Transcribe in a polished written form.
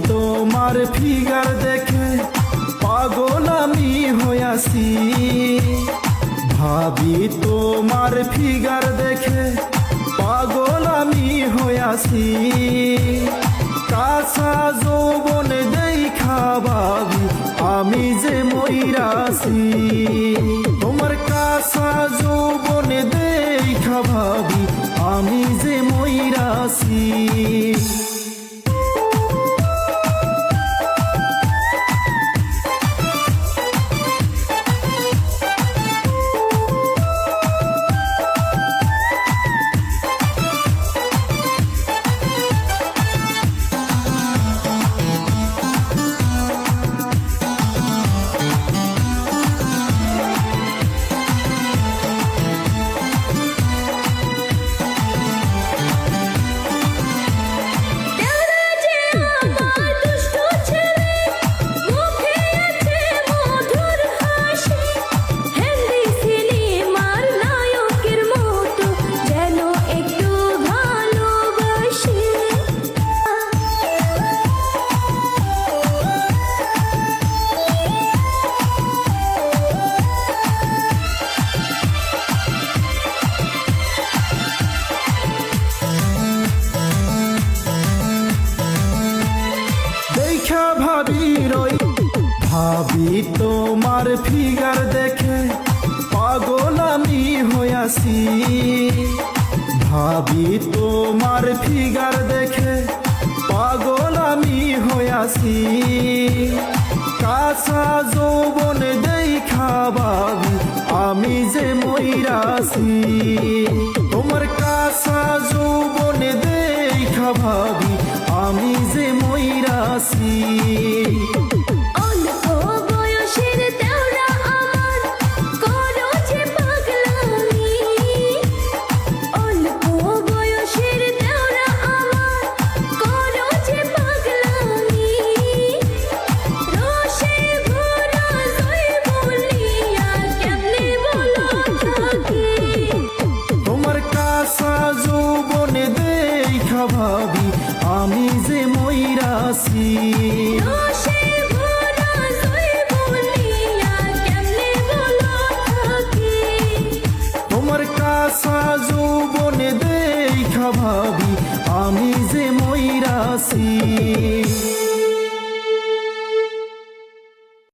তোমার ফিগার দেখে পাগল আমি হইয়াছি। ভাবি তোমার ফিগার দেখে পাগল আমি হইয়াছি। কাঁচা যৌবন দেখা ভাবি আমি যে মইরাছি। তোমার কাঁচা যৌবন দেখা ভাবি আমি যে মইরাছি। ভাবি তোমার ফিগার দেখে পাগল আমি হইয়াছি। ভাবি তোমার ফিগার দেখে পাগল আমি হইয়াছি। কাঁচা যৌবন দেখা ভাবি আমি যে মইরাছি। তোমার কাঁচা যৌবন দেখা ভাবি আমি যে মইরাছি। ভাবি আমি যে মইরাছি। তোমার কাঁচা যৌবন দেখা ভাবি আমি যে মইরাছি।